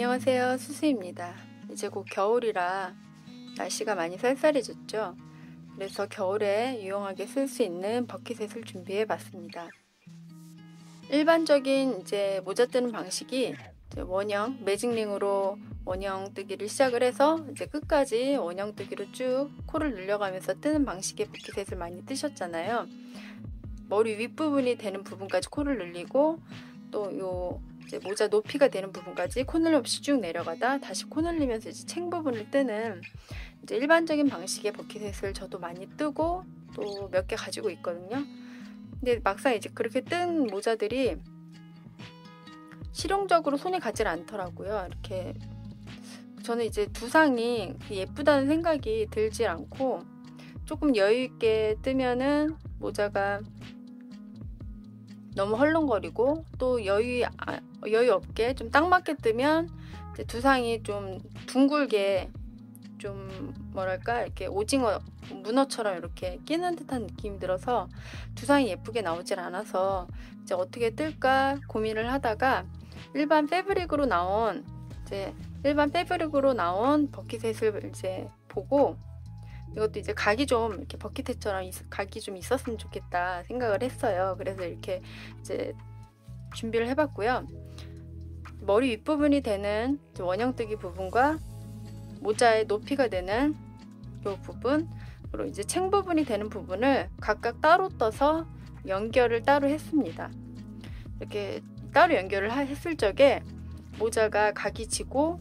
안녕하세요, 수수입니다. 이제 곧 겨울이라 날씨가 많이 쌀쌀해졌죠. 그래서 겨울에 유용하게 쓸 수 있는 버킷셋을 준비해 봤습니다. 일반적인 모자 뜨는 방식이 원형 매직링으로 원형 뜨기를 시작을 해서 끝까지 원형 뜨기로 쭉 코를 늘려가면서 뜨는 방식의 버킷셋을 많이 뜨셨잖아요. 머리 윗부분이 되는 부분까지 코를 늘리고 또 모자 높이가 되는 부분까지 코늘림 없이 쭉 내려가다 다시 코늘리면서 챙 부분을 뜨는 일반적인 방식의 버킷셋을 저도 많이 뜨고 또 몇 개 가지고 있거든요. 근데 막상 그렇게 뜬 모자들이 실용적으로 손에 가질 않더라고요. 이렇게 저는 두상이 예쁘다는 생각이 들지 않고 조금 여유 있게 뜨면은 모자가 너무 헐렁거리고 또 여유 없게 좀 딱 맞게 뜨면 두상이 좀 둥글게 좀 뭐랄까 이렇게 오징어 문어처럼 이렇게 끼는 듯한 느낌이 들어서 두상이 예쁘게 나오질 않아서 어떻게 뜰까 고민을 하다가 일반 패브릭으로 나온 버킷셋을 보고 이것도 각이 좀 이렇게 버킷햇처럼 각이 좀 있었으면 좋겠다 생각을 했어요. 그래서 이렇게 준비를 해봤고요. 머리 윗부분이 되는 원형뜨기 부분과 모자의 높이가 되는 이 부분, 그리고 챙 부분이 되는 부분을 각각 따로 떠서 연결을 따로 했습니다. 이렇게 따로 연결을 했을 적에 모자가 각이 지고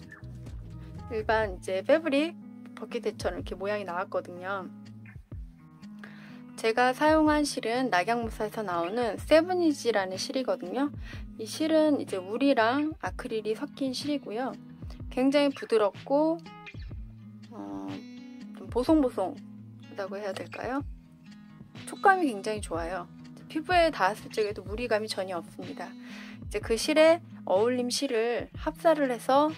일반 패브릭 버킷햇처럼 이렇게 모양이 나왔거든요. 제가 사용한 실은 낙양무사에서 나오는 세븐이지라는 실이거든요. 이 실은 울이랑 아크릴이 섞인 실이고요. 굉장히 부드럽고 좀 보송보송하다고 해야 될까요? 촉감이 굉장히 좋아요. 피부에 닿았을 적에도 무리감이 전혀 없습니다. 그 실에 어울림 실을 합사를 해서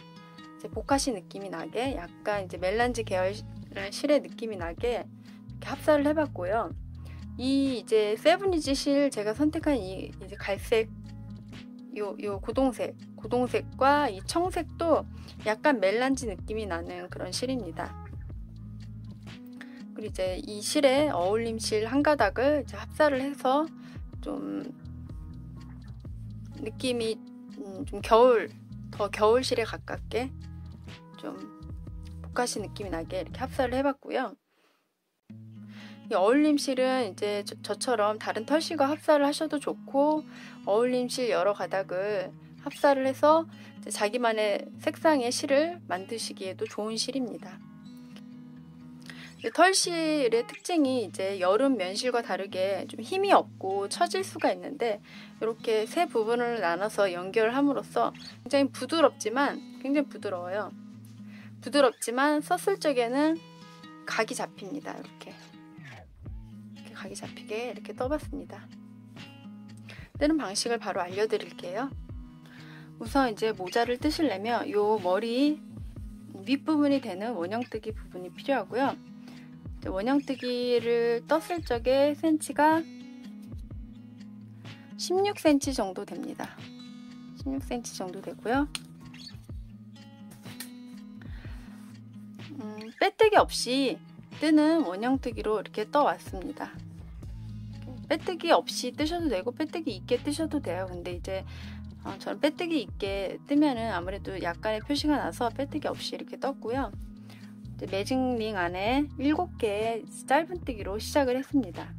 보카시 느낌이 나게 약간 멜란지 계열 실의 느낌이 나게 이렇게 합사를 해봤고요. 이 세븐이지 실 제가 선택한 이 갈색 요 고동색과 이 청색도 약간 멜란지 느낌이 나는 그런 실입니다. 그리고 이 실에 어울림 실 한 가닥을 합사를 해서 좀 느낌이 좀 더 겨울 실에 가깝게 좀 보카시 느낌이 나게 이렇게 합사를 해봤고요. 이 어울림실은 저처럼 다른 털실과 합사를 하셔도 좋고 어울림실 여러 가닥을 합사를 해서 자기만의 색상의 실을 만드시기에도 좋은 실입니다. 털실의 특징이 여름 면실과 다르게 좀 힘이 없고 처질 수가 있는데 이렇게 세 부분을 나눠서 연결함으로써 굉장히 굉장히 부드러워요. 부드럽지만 썼을 적에는 각이 잡힙니다. 이렇게 각이 잡히게 이렇게 떠봤습니다. 뜨는 방식을 바로 알려드릴게요. 우선 모자를 뜨시려면 이 머리 윗부분이 되는 원형뜨기 부분이 필요하고요. 원형뜨기를 떴을 적에 센치가 16cm 정도 됩니다. 16cm 정도 되고요. 빼뜨기 없이 뜨는 원형뜨기로 이렇게 떠왔습니다. 빼뜨기 없이 뜨셔도 되고 빼뜨기 있게 뜨셔도 돼요. 근데 저는 빼뜨기 있게 뜨면은 아무래도 약간의 표시가 나서 빼뜨기 없이 이렇게 떴고요. 매직링 안에 7개의 짧은뜨기로 시작을 했습니다.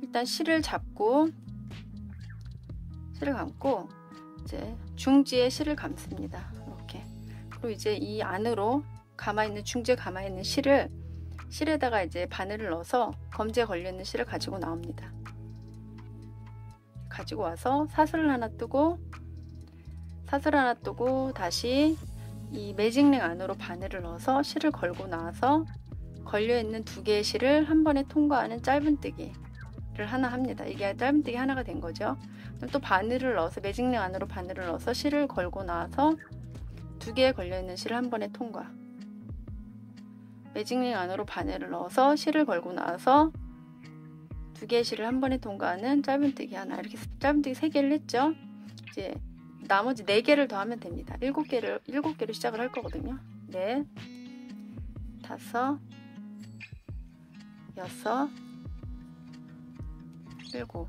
일단 실을 감고 중지에 실을 감습니다. 이렇게. 그리고 이 안으로 중지에 감아있는 실에다가 바늘을 넣어서 검지에 걸려있는 실을 가지고 나옵니다. 가지고 와서 사슬을 하나 뜨고 다시 이 매직링 안으로 바늘을 넣어서 실을 걸고 나와서 걸려있는 2개의 실을 한 번에 통과하는 짧은뜨기를 하나 합니다. 이게 짧은뜨기 하나가 된 거죠. 또 바늘을 넣어서 매직링 안으로 바늘을 넣어서 실을 걸고 나와서 2개에 걸려있는 실을 한 번에 통과. 매직링 안으로 바늘을 넣어서 실을 걸고 나서 2개의 실을 한 번에 통과하는 짧은뜨기 하나, 이렇게 짧은뜨기 3개를 했죠. 이제 나머지 4개를 더 하면 됩니다. 7개로 시작을 할 거거든요. 넷, 5, 6,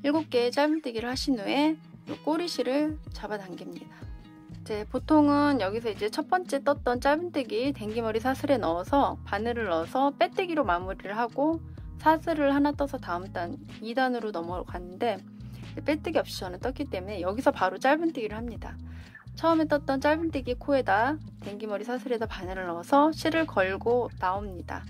7개의 짧은뜨기를 하신 후에 꼬리실을 잡아당깁니다. 이제 보통은 여기서 이제 첫 번째 떴던 짧은뜨기 댕기머리 사슬에 넣어서 바늘을 넣어서 빼뜨기로 마무리를 하고 사슬을 하나 떠서 다음 단 2단으로 넘어갔는데 빼뜨기 없이 저는 떴기 때문에 여기서 바로 짧은뜨기를 합니다. 처음에 떴던 짧은뜨기 코에다 댕기머리 사슬에다 바늘을 넣어서 실을 걸고 나옵니다.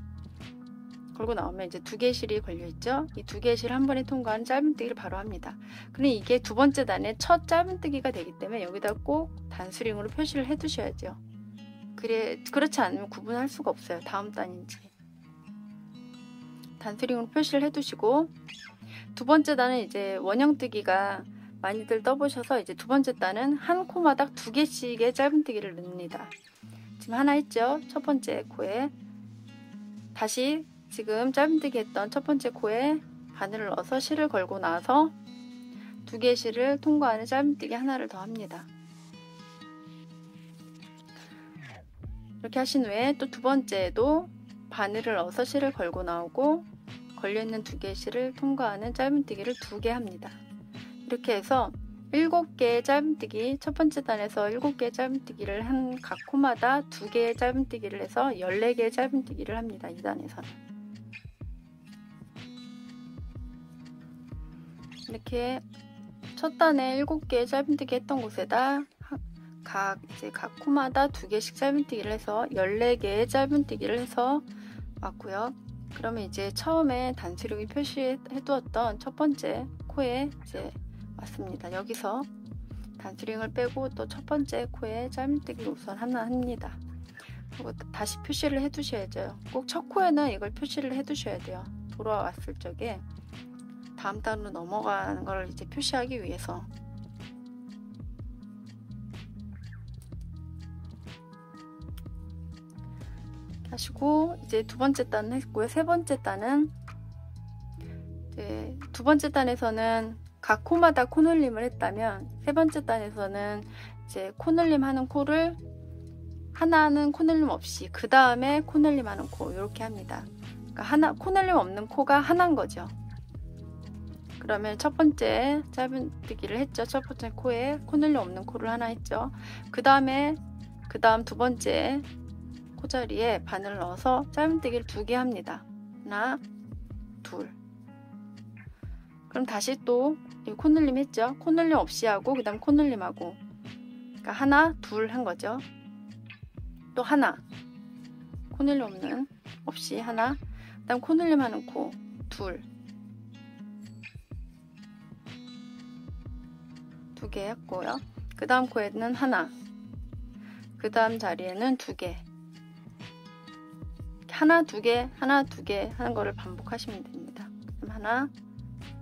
걸고 나오면 이제 2개의 실이 걸려있죠. 이 2개의 실 한 번에 통과하는 짧은뜨기를 바로 합니다. 그럼 이게 두 번째 단의 첫 짧은뜨기가 되기 때문에 여기다 꼭 단수링으로 표시를 해 두셔야죠. 그렇지 않으면 구분할 수가 없어요. 다음 단인지. 단수링으로 표시를 해 두시고, 두 번째 단은 이제 원형뜨기가 많이들 떠보셔서 이제 두 번째 단은 한 코마다 2개씩의 짧은뜨기를 넣습니다. 지금 하나 했죠. 첫 번째 코에 다시 지금 짧은뜨기 했던 첫 번째 코에 바늘을 넣어서 실을 걸고 나서 2개의 실을 통과하는 짧은뜨기 하나를 더 합니다. 이렇게 하신 후에 또 두 번째에도 바늘을 넣어서 실을 걸고 나오고 걸려있는 2개의 실을 통과하는 짧은뜨기를 2개 합니다. 이렇게 해서 7개의 짧은뜨기, 첫 번째 단에서 7개의 짧은뜨기를 한 각 코마다 2개의 짧은뜨기를 해서 14개의 짧은뜨기를 합니다. 2단에서는. 이렇게 첫 단에 7개의 짧은뜨기 했던 곳에다 각 코마다 2개씩 짧은뜨기를 해서 14개의 짧은뜨기를 해서 왔고요. 그러면 이제 처음에 단수령이 표시해 두었던 첫 번째 코에 이제 왔습니다. 여기서 단수령을 빼고 또 첫 번째 코에 짧은뜨기를 우선 하나 합니다. 그리고 다시 표시를 해 두셔야죠. 꼭 첫 코에는 이걸 표시를 해 두셔야 돼요. 돌아왔을 적에 다음 단으로 넘어가는 걸 이제 표시하기 위해서. 하시고 이제 두 번째 단은 했고요. 세 번째 단은 이제 두 번째 단에서는 각 코마다 코늘림을 했다면 세 번째 단에서는 이제 코늘림 하는 코를 하나는 코늘림 없이 그 다음에 코늘림 하는 코 이렇게 합니다. 그러니까 코늘림 없는 코가 하나인 거죠. 그러면 첫 번째 짧은뜨기를 했죠. 첫 번째 코에 코늘림 없는 코를 하나 했죠. 그 다음 두 번째 코자리에 바늘을 넣어서 짧은뜨기를 2개 합니다. 하나, 둘. 그럼 다시 또 코늘림 했죠. 코늘림 없이 하고 그 다음 코늘림 하고, 그러니까 하나, 둘 한 거죠. 또 하나, 코늘림 없이 하나, 그 다음 코늘림 하는 코, 둘. 2개 했고요. 그 다음 코에는 하나, 그 다음 자리에는 2개. 하나, 2개, 하나, 2개 하는 거를 반복하시면 됩니다. 그럼 하나,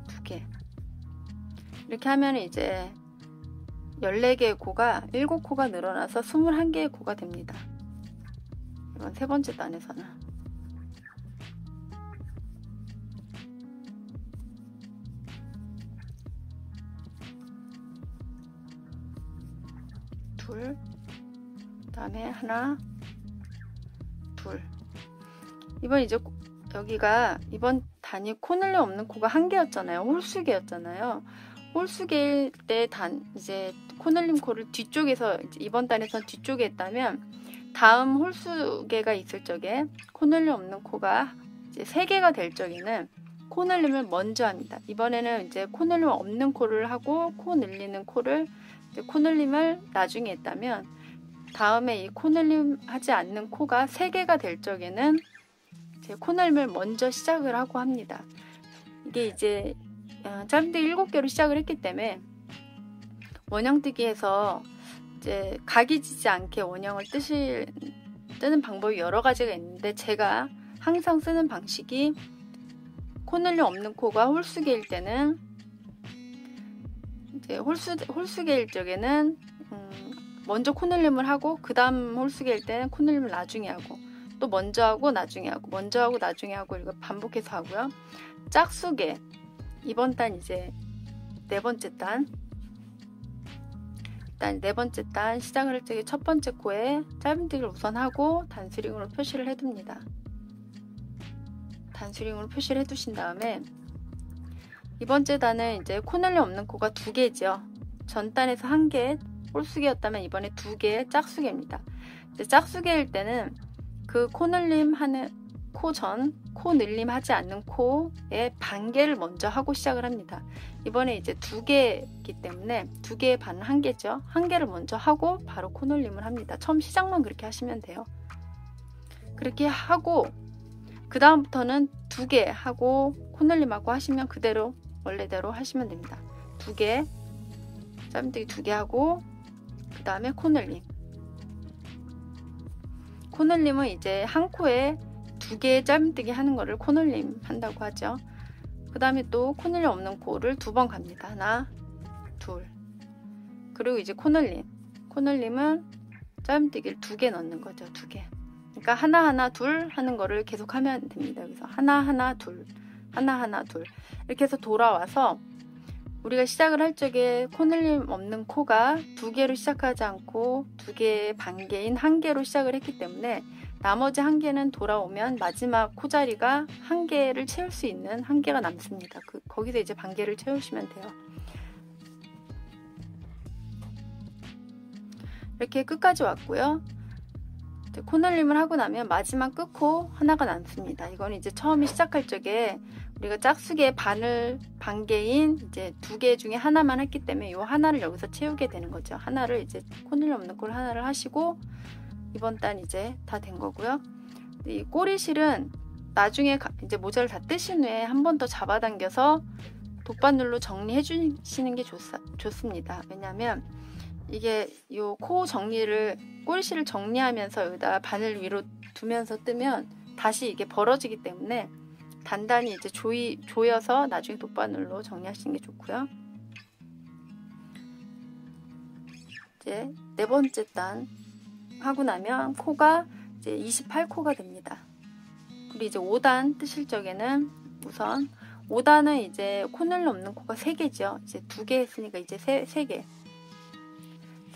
2개. 이렇게 하면 이제 14개의 코가 7코가 늘어나서 21개의 코가 됩니다. 이건 세 번째 단에서는. 둘, 그 다음에 하나, 둘. 이번 이제 여기가 이번 단이 코늘림 없는 코가 1개였잖아요. 홀수개였잖아요. 홀수개일 때 이제 코늘림 코를 뒤쪽에서 이번 단에선 뒤쪽에 했다면 다음 홀수개가 있을 적에 코늘림 없는 코가 이제 3개가 될 적에는 코늘림을 먼저 합니다. 이번에는 이제 코늘림 없는 코를 하고 코 늘리는 코를 이제 코늘림을 나중에 했다면 다음에 이 코늘림 하지 않는 코가 3개가 될 적에는 이제 코늘림을 먼저 시작을 하고 합니다. 이게 이제 짧은뜨기 7개로 시작을 했기 때문에 원형뜨기에서 이제 각이 지지 않게 원형을 뜨는 방법이 여러 가지가 있는데 제가 항상 쓰는 방식이 코늘림 없는 코가 홀수개일 때는 이제 홀수개일 적에는 먼저 코늘림을 하고 그 다음 홀수기일 때는 코늘림을 나중에 하고, 또 먼저 하고 나중에 하고, 먼저 하고 나중에 하고, 이거 반복해서 하고요. 짝수개, 이번 단 이제 네 번째 단, 일단 네 번째 단 시작을 할 적에 첫 번째 코에 짧은뜨기를 우선 하고 단수링으로 표시를 해둡니다. 단수링으로 표시를 해두신 다음에 이 번째 단은 이제 코늘림 없는 코가 두 개죠. 전 단에서 한 개 홀수개였다면 이번에 두 개의 짝수개입니다. 이제 짝수개일 때는 그 코늘림 하는 코 전, 코늘림 하지 않는 코의 반개를 먼저 하고 시작을 합니다. 이번에 이제 두 개이기 때문에 두 개의 반은 한 개죠. 한 개를 먼저 하고 바로 코늘림을 합니다. 처음 시작만 그렇게 하시면 돼요. 그렇게 하고 그 다음부터는 두 개 하고 코늘림하고 하시면 그대로 원래대로 하시면 됩니다. 두 개, 짧은뜨기 두 개 하고 그 다음에 코늘림. 코늘림은 이제 한 코에 두 개의 짧은뜨기 하는 거를 코늘림 한다고 하죠. 그 다음에 또 코늘림 없는 코를 두 번 갑니다. 하나, 둘. 그리고 이제 코늘림. 코늘림은 짧은뜨기를 두 개 넣는 거죠. 두 개. 그러니까 하나하나 둘 하는 거를 계속 하면 됩니다. 그래서 하나하나 둘, 하나하나 둘. 이렇게 해서 돌아와서 우리가 시작을 할 적에 코늘림 없는 코가 두 개로 시작하지 않고 두 개의 반개인 한 개로 시작을 했기 때문에 나머지 한 개는 돌아오면 마지막 코자리가 한 개를 채울 수 있는 한 개가 남습니다. 거기서 이제 반개를 채우시면 돼요. 이렇게 끝까지 왔고요. 코늘림을 하고 나면 마지막 끝코 하나가 남습니다. 이건 이제 처음에 시작할 적에 우리가 짝수개의 반개인 이제 두 개 중에 하나만 했기 때문에 이 하나를 여기서 채우게 되는 거죠. 하나를 이제 코늘림 없는 꼴 하나를 하시고 이번 단 이제 다 된 거고요. 이 꼬리실은 나중에 이제 모자를 다 뜨신 후에 한 번 더 잡아당겨서 돗바늘로 정리해 주시는 게 좋습니다. 왜냐하면 이게 요 코 정리를 꼬리실을 정리하면서 여기다 바늘 위로 두면서 뜨면 다시 이게 벌어지기 때문에 단단히 이제 조여서 나중에 돗바늘로 정리하시는 게 좋고요. 이제 네 번째 단 하고 나면 코가 이제 28코가 됩니다. 그리고 이제 5단 뜨실 적에는 우선 5단은 이제 코늘림 없는 코가 3개죠. 이제 2개 했으니까 이제 3개.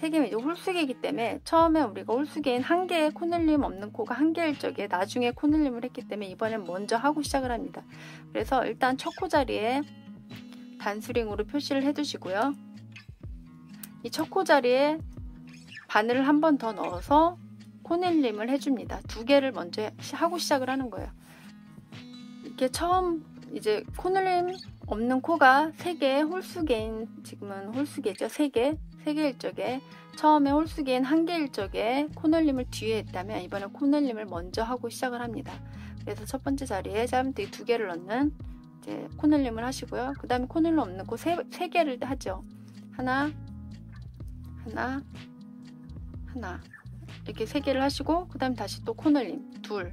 3개면 이제 홀수개이기 때문에 처음에 우리가 홀수개인 한 개의 코늘림 없는 코가 한 개일 적에 나중에 코늘림을 했기 때문에 이번엔 먼저 하고 시작을 합니다. 그래서 일단 첫 코 자리에 단수링으로 표시를 해두시고요. 이 첫 코 자리에 바늘을 한 번 더 넣어서 코늘림을 해줍니다. 2개를 먼저 하고 시작을 하는 거예요. 이렇게 처음 이제 코늘림 없는 코가 3개 홀수개인, 지금은 홀수개죠. 3개일 적에 처음에 홀수개인 1개일 적에 코늘림을 뒤에 했다면 이번엔 코늘림을 먼저 하고 시작을 합니다. 그래서 첫 번째 자리에 짧은뜨기 2개를 넣는 이제 코늘림을 하시고요. 그 다음에 코늘림 없는 코 3개를 하죠. 하나 이렇게 3개를 하시고 그 다음에 다시 또 코늘림 둘,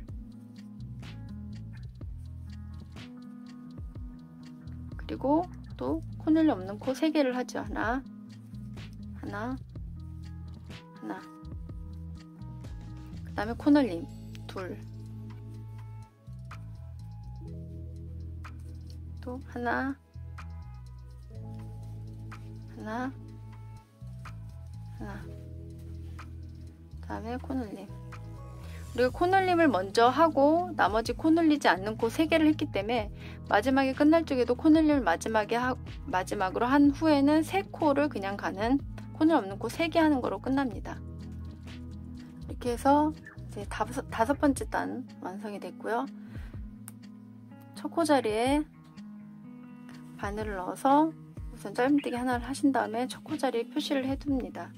그리고 또 코늘림 없는 코 3개를 하죠. 하나 그 다음에 코늘림 둘, 또 하나 그 다음에 코늘림. 우리가 코늘림을 먼저 하고 나머지 코늘리지 않는 코 3개를 했기 때문에 마지막에 끝날 적에도 코늘림을 마지막으로 한 후에는 3코를 그냥 가는 코늘 없는 코 3개 하는 거로 끝납니다. 이렇게 해서 이제 다섯 번째 단 완성이 됐고요. 첫 코 자리에 바늘을 넣어서 우선 짧은뜨기 하나를 하신 다음에 첫 코 자리에 표시를 해둡니다.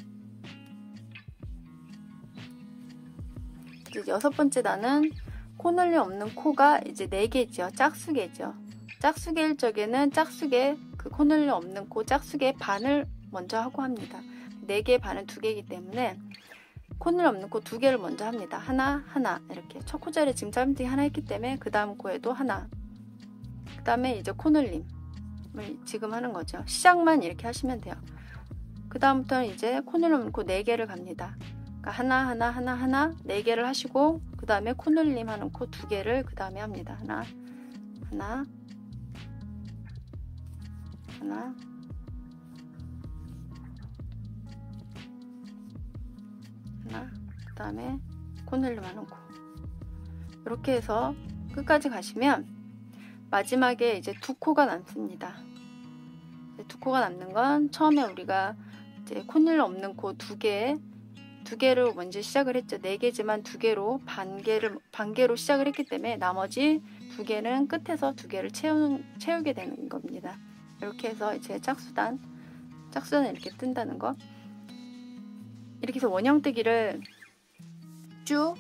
이제 여섯 번째 단은 코늘림 없는 코가 이제 4개죠. 짝수개죠. 짝수개일 적에는 짝수개 그 코늘림 없는 코 짝수개 반을 먼저 하고 합니다. 4개의 반은 2개이기 때문에 코늘림 없는 코 2개를 먼저 합니다. 하나 이렇게 첫 코 자리에 지금 짧은뜨기 하나 했기 때문에 그 다음 코에도 하나, 그 다음에 이제 코늘림을 지금 하는 거죠. 시작만 이렇게 하시면 돼요. 그 다음부터는 이제 코늘 없는 코 4개를 갑니다. 그러니까 하나 하나 하나 하나 4개를 하시고 그 다음에 코늘림 하는 코 2개를 그 다음에 합니다. 하나 하나 하나 하나 그 다음에 코늘림 하는 코 이렇게 해서 끝까지 가시면 마지막에 이제 2코가 남습니다. 2코가 남는 건 처음에 우리가 이제 코늘 없는 코 2개로 먼저 시작을 했죠. 4개지만 2개로 반개로 시작을 했기 때문에 나머지 2개는 끝에서 2개를 채우게 되는 겁니다. 이렇게 해서 이제 짝수단 이렇게 뜬다는 거. 이렇게 해서 원형뜨기를 쭉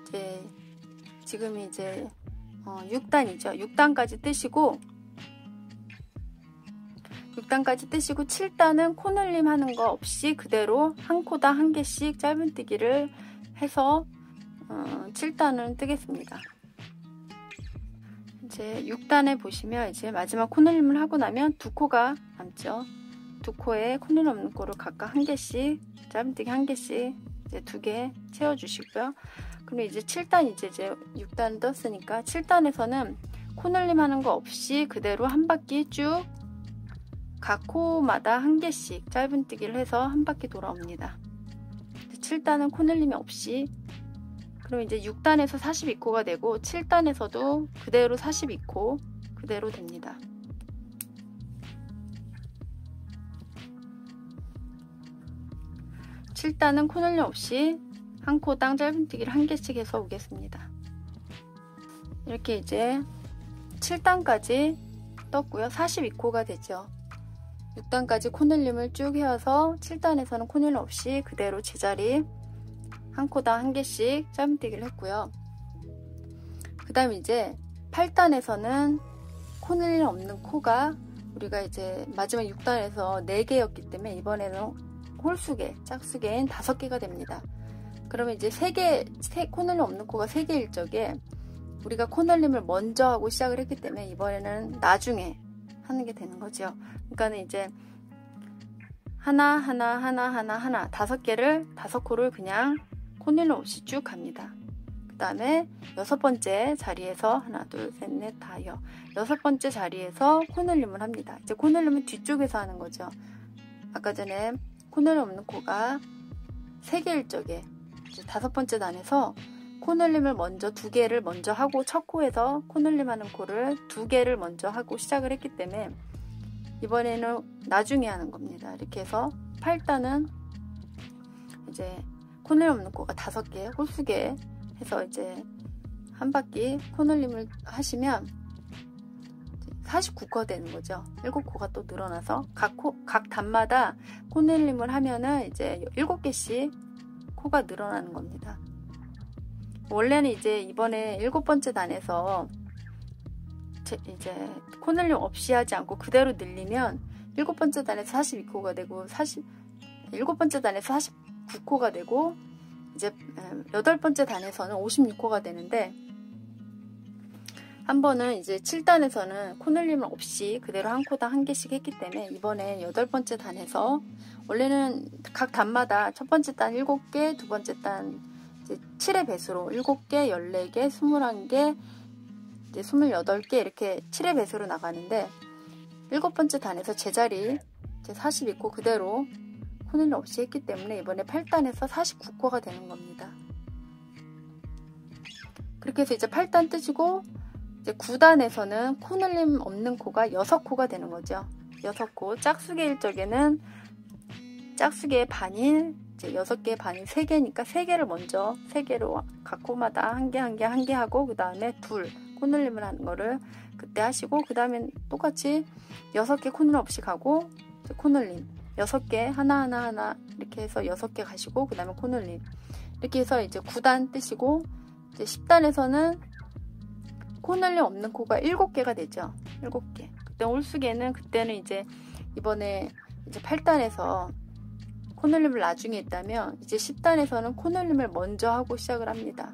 이제 지금이 이제 6단이죠. 6단까지 뜨시고 7단은 코늘림 하는 거 없이 그대로 한 코당 1개씩 짧은뜨기를 해서 7단은 뜨겠습니다. 이제 6단에 보시면 이제 마지막 코늘림을 하고 나면 2코가 남죠. 2코에 코늘 없는 코를 각각 1개씩 짧은뜨기 1개씩 이제 2개 채워주시고요. 그럼 이제 7단 이제 6단 떴으니까 7단에서는 코늘림 하는 거 없이 그대로 한 바퀴 쭉 각 코마다 1개씩 짧은뜨기를 해서 한 바퀴 돌아옵니다. 7단은 코늘림이 없이 그럼 이제 6단에서 42코가 되고 7단에서도 그대로 42코 그대로 됩니다. (7단은) 코늘림 없이 한 코당 짧은뜨기를 1개씩 해서 오겠습니다. 이렇게 이제 7단까지 떴고요. 42코가 되죠. 6단까지 코늘림을 쭉 해와서 7단에서는 코늘림 없이 그대로 제자리 한 코당 1개씩 짧은뜨기를 했고요. 그 다음 이제 8단에서는 코늘림 없는 코가 우리가 이제 마지막 6단에서 4개였기 때문에 이번에는 홀수개, 짝수개인 5개가 됩니다. 그러면 이제 코늘림 없는 코가 3개일 적에 우리가 코늘림을 먼저 하고 시작을 했기 때문에 이번에는 나중에 하는 게 되는 거죠. 그러니까는 이제 하나 5개를 5코를 그냥 코늘림 없이 쭉 갑니다. 그 다음에 6번째 자리에서 하나 둘 셋 넷 다여 6번째 자리에서 코늘림을 합니다. 이제 코늘림은 뒤쪽에서 하는 거죠. 아까 전에 코늘림 없는 코가 3개일 적에 이제 5번째 단에서 코늘림을 먼저 2개를 먼저 하고 첫 코에서 코늘림 하는 코를 2개를 먼저 하고 시작을 했기 때문에 이번에는 나중에 하는 겁니다. 이렇게 해서 8단은 이제 코늘림 없는 코가 5개 홀수개 해서 이제 한 바퀴 코늘림을 하시면 49코가 되는 거죠. 7코가 또 늘어나서 각 단마다 코늘림을 하면은 이제 7개씩 코가 늘어나는 겁니다. 원래는 이제 이번에 7번째 단에서 이제 코늘림 없이 하지 않고 그대로 늘리면 7번째 단에서 42코가 되고 7번째 단에서 49코가 되고 이제 8번째 단에서는 56코가 되는데 한 번은 이제 7단에서는 코늘림을 없이 그대로 한 코당 1개씩 했기 때문에 이번에 8번째 단에서 원래는 각 단마다 첫 번째 단 7개, 두 번째 단 7의 배수로 7개, 14개, 21개, 이제 28개 이렇게 7의 배수로 나가는데 7번째 단에서 제자리 이제 42코 그대로 코늘림 없이 했기 때문에 이번에 8단에서 49코가 되는 겁니다. 그렇게 해서 이제 8단 뜨시고 이제 9단에서는 코늘림 없는 코가 6코가 되는 거죠. 6코 짝수개일 적에는 짝수개의 반일 이제 6개의 반이 3개니까 3개를 먼저 3개로 각 코마다 한 개 하고 그 다음에 둘 코늘림을 하는 거를 그때 하시고 그 다음에 똑같이 6개 코늘 없이 가고 코늘림 6개 하나 이렇게 해서 6개 가시고 그 다음에 코늘림 이렇게 해서 이제 9단 뜨시고 이제 10단에서는 코늘림 없는 코가 7개가 되죠. 7개. 그때 홀수개는 그때는 이제 이번에 이제 8단에서 코늘림을 나중에 했다면 이제 10단에서는 코늘림을 먼저 하고 시작을 합니다.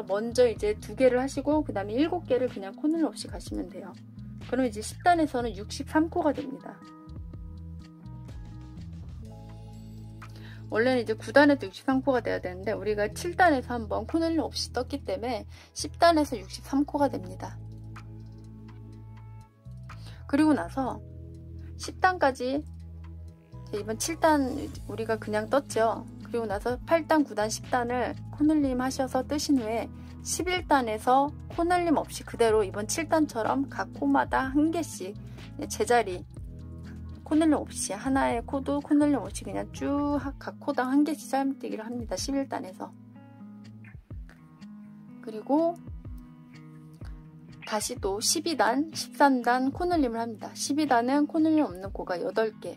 먼저 이제 2개를 하시고 그 다음에 7개를 그냥 코늘림 없이 가시면 돼요. 그럼 이제 10단에서는 63코가 됩니다. 원래는 이제 9단에서 63코가 돼야 되는데 우리가 7단에서 한번 코넬림 없이 떴기 때문에 10단에서 63코가 됩니다. 그리고 나서 10단까지 이번 7단 우리가 그냥 떴죠. 그리고 나서 8단, 9단, 10단을 코넬림 하셔서 뜨신 후에 11단에서 코넬림 없이 그대로 이번 7단처럼 각 코마다 한 개씩 제자리 코넬림 없이 하나의 코도 코넬림 없이 그냥 쭉 각 코당 한 개씩 짧은뜨기를 합니다. 11단에서. 그리고 다시 또 12단, 13단 코넬림을 합니다. 12단은 코넬림 없는 코가 8개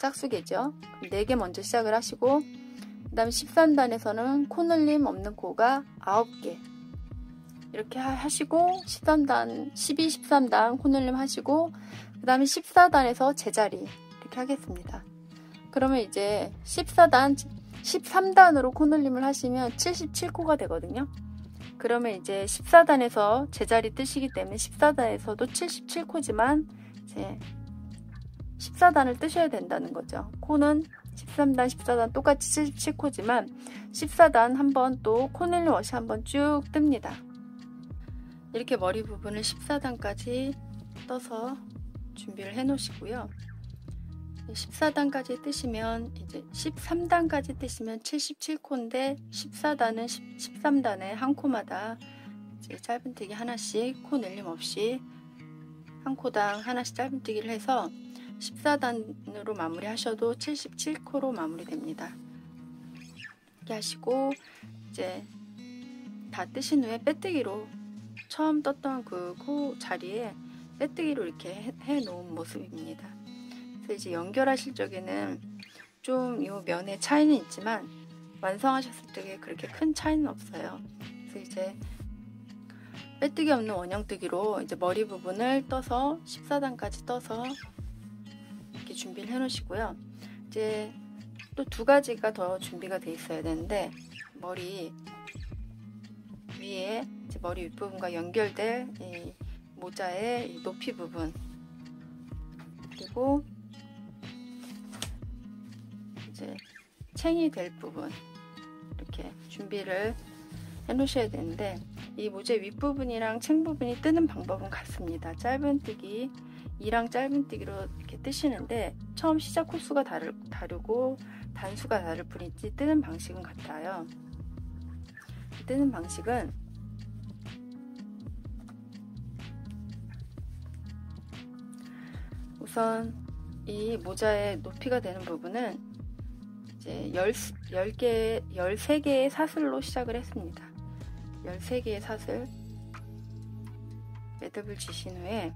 짝수개죠. 4개 먼저 시작을 하시고 그 다음에 13단에서는 코넬림 없는 코가 9개 이렇게 하시고 13단, 12, 13단 코넬림 하시고 그 다음에 14단에서 제자리 이렇게 하겠습니다. 그러면 이제 14단, 13단으로 코넬림을 하시면 77코가 되거든요. 그러면 이제 14단에서 제자리 뜨시기 때문에 14단에서도 77코지만 이제 14단을 뜨셔야 된다는 거죠. 코는 13단, 14단 똑같이 77코지만 14단 한번 또 코넬림 워시 한번 쭉 뜹니다. 이렇게 머리 부분을 14단까지 떠서 준비를 해 놓으시고요. 14단까지 뜨시면 이제 13단까지 뜨시면 77코인데 14단은 13단에 한 코마다 이제 짧은뜨기 하나씩 코 늘림 없이 한 코당 하나씩 짧은뜨기를 해서 14단으로 마무리 하셔도 77코로 마무리 됩니다. 이렇게 하시고 이제 다 뜨신 후에 빼뜨기로 처음 떴던 그 코 자리에 빼뜨기로 이렇게 해 놓은 모습입니다. 그래서 이제 연결하실 적에는 좀 이 면에 차이는 있지만 완성하셨을 때 그렇게 큰 차이는 없어요. 그래서 이제 빼뜨기 없는 원형뜨기로 이제 머리 부분을 떠서 14단까지 떠서 이렇게 준비를 해 놓으시고요. 이제 또 두 가지가 더 준비가 돼 있어야 되는데 머리 위에 이제 머리 윗부분과 연결될 이 모자의 이 높이 부분 그리고 이제 챙이 될 부분 이렇게 준비를 해 놓으셔야 되는데 이 모자 윗부분이랑 챙 부분이 뜨는 방법은 같습니다. 짧은뜨기 이랑 짧은뜨기로 이렇게 뜨시는데 처음 시작 코수가 다르고 단수가 다를 뿐이지 뜨는 방식은 같아요. 뜨는 방식은 우선 이 모자의 높이가 되는 부분은 이제 13개의 사슬로 시작을 했습니다. 13개의 사슬 매듭을 지신 후에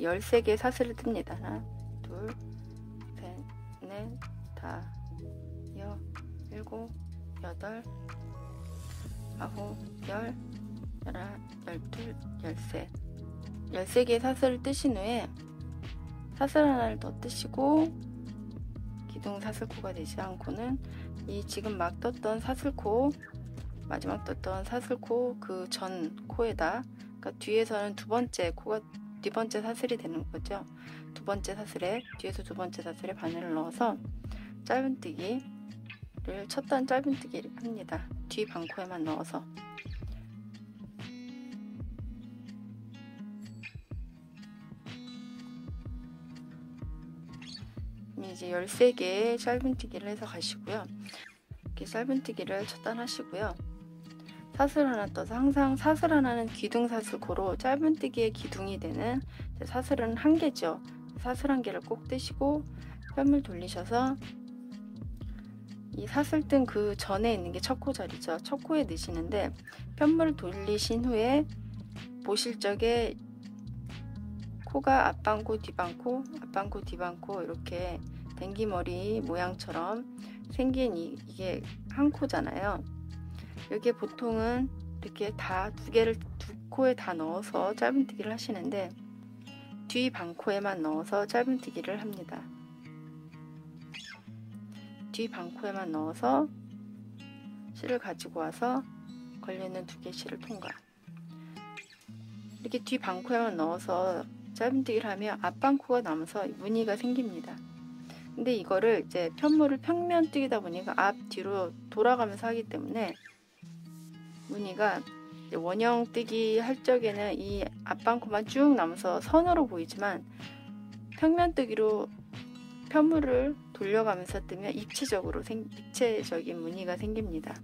13개의 사슬을 뜹니다. 하나, 둘, 셋, 넷, 다, 여, 일곱, 여덟, 아홉, 열, 열하나, 열둘, 열셋 13개의 사슬을 뜨신 후에 사슬 하나를 더 뜨시고 기둥 사슬코가 되지 않고는 이 지금 막 떴던 사슬코 마지막 떴던 사슬코 그 전 코에다 그러니까 뒤에서는 두 번째 사슬이 되는 거죠. 두 번째 사슬에 뒤에서 두 번째 사슬에 바늘을 넣어서 짧은뜨기를 첫 단 짧은뜨기를 합니다. 뒤 반코에만 넣어서 이제 13개의 짧은뜨기를 해서 가시고요. 이렇게 짧은뜨기를 첫 단 하시고요. 사슬 하나 떠서 항상 사슬 하나는 기둥 사슬코로 짧은뜨기의 기둥이 되는 사슬은 한 개죠. 사슬 한 개를 꼭 뜨시고 뼘을 돌리셔서 이 사슬 뜬 그 전에 있는 게 첫 코 자리죠. 첫 코에 넣으시는데 뼘물을 돌리신 후에 보실 적에 코가 앞방코, 뒷방코, 앞방코, 뒷방코 이렇게 댕기머리 모양처럼 생긴 이게 한 코잖아요. 여기에 보통은 이렇게 다 두 코에 다 넣어서 짧은뜨기를 하시는데 뒤 반코에만 넣어서 짧은뜨기를 합니다. 뒤 반코에만 넣어서 실을 가지고 와서 걸려있는 두 개 실을 통과. 이렇게 뒤 반코에만 넣어서 짧은뜨기를 하면 앞반코가 남아서 무늬가 생깁니다. 근데 이거를 이제 편물을 평면 뛰다 보니까 앞 뒤로 돌아가면서 하기 때문에 무늬가 이제 원형 뜨기 할 적에는 이 앞방코만 쭉 남아서 선으로 보이지만 평면 뜨기로 편물을 돌려가면서 뜨면 입체적인 무늬가 생깁니다.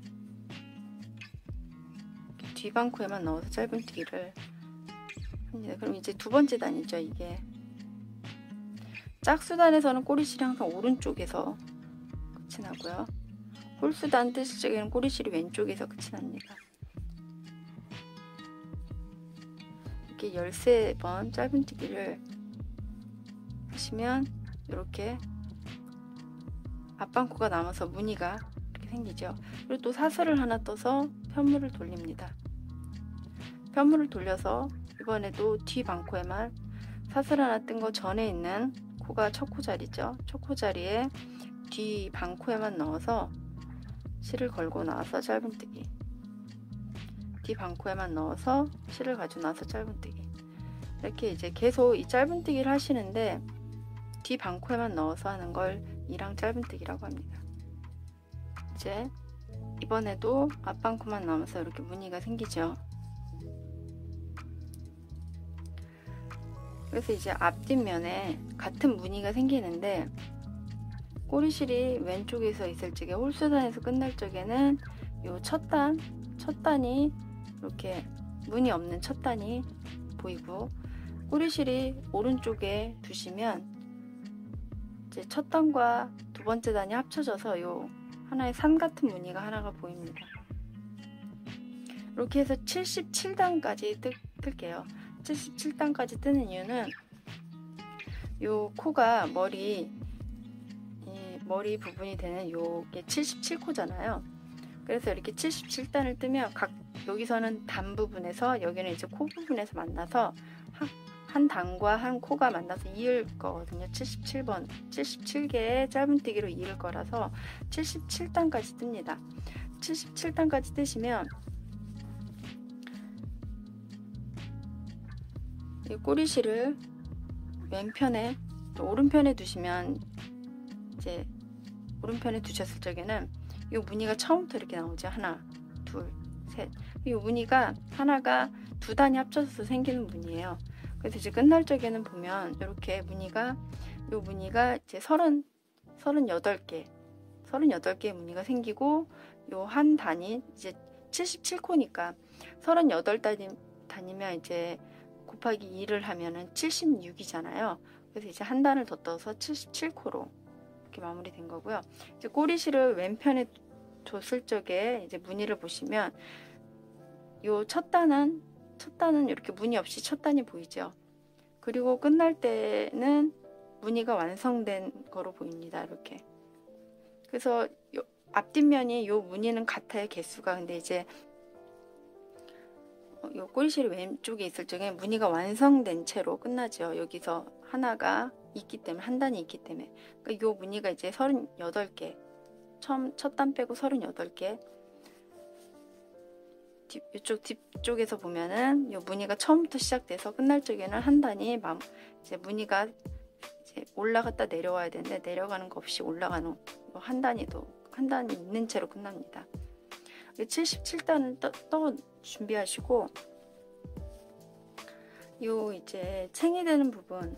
뒷방코에만 넣어서 짧은뜨기를 합니다. 그럼 이제 두 번째 단이죠. 이게 짝수단에서는 꼬리실이 항상 오른쪽에서 끝이 나고요. 홀수단 뜨실 적에는 꼬리실이 왼쪽에서 끝이 납니다. 이렇게 13번 짧은뜨기를 하시면 이렇게 앞방코가 남아서 무늬가 이렇게 생기죠. 그리고 또 사슬을 하나 떠서 편물을 돌립니다. 편물을 돌려서 이번에도 뒷방코에만 사슬 하나 뜬 거 전에 있는 코가 첫 코 자리죠. 첫 코 자리에 뒷방코에만 넣어서 실을 걸고 나와서 짧은뜨기, 뒷방코에만 넣어서 실을 가지고 나와서 짧은뜨기, 이렇게 이제 계속 이 짧은뜨기를 하시는데 뒷방코에만 넣어서 하는 걸 이랑 짧은뜨기라고 합니다. 이제 이번에도 앞방코만 남아서 이렇게 무늬가 생기죠. 그래서 이제 앞뒷면에 같은 무늬가 생기는데 꼬리실이 왼쪽에서 있을 적에 홀수단에서 끝날 적에는 요 첫 단이 이렇게 무늬 없는 첫 단이 보이고, 꼬리실이 오른쪽에 두시면 이제 첫 단과 두 번째 단이 합쳐져서 요 하나의 산 같은 무늬가 하나가 보입니다. 이렇게 해서 77단까지 뜰게요. 77단까지 뜨는 이유는 요 코가 머리 부분이 되는 요게 77코잖아요. 그래서 이렇게 77단을 뜨면 여기서는 단 부분에서 여기는 이제 코 부분에서 만나서 한 단과 한 코가 만나서 이을 거거든요. 77개의 짧은뜨기로 이을 거라서 77단까지 뜹니다. 77단까지 뜨시면 이 꼬리실을 왼편에 오른편에 두시면 이제 오른편에 두셨을 적에는 이 무늬가 처음부터 이렇게 나오죠. 하나, 둘, 셋. 이 무늬가 하나가 두 단이 합쳐서 생기는 무늬예요. 그래서 이제 끝날 적에는 보면 이렇게 무늬가 이제 38개의 무늬가 생기고 요 한 단이 이제 77코니까 38단이면 이제 곱하기 2를 하면은 76이잖아요. 그래서 이제 한 단을 더 떠서 77코로 이렇게 마무리된 거고요. 이제 꼬리실을 왼편에 줬을 적에 이제 무늬를 보시면 요 첫 단은 이렇게 무늬 없이 첫 단이 보이죠. 그리고 끝날 때는 무늬가 완성된 거로 보입니다. 이렇게. 그래서 앞뒷면이 요 무늬는 같아요. 개수가. 근데 이제 요 꼬리실이 왼쪽에 있을 적에 무늬가 완성된 채로 끝나죠. 여기서 하나가 있기 때문에, 한 단이 있기 때문에. 그러니까 요 무늬가 이제 38개. 첫 단 빼고 38개. 이쪽 뒤쪽에서 보면은 요 무늬가 처음부터 시작돼서 끝날 적에는 한 단이 이제 무늬가 이제 올라갔다 내려와야 되는데 내려가는 거 없이 올라가는 한 단이 있는 채로 끝납니다. 77단을 떠 준비하시고, 요 이제 챙이 되는 부분,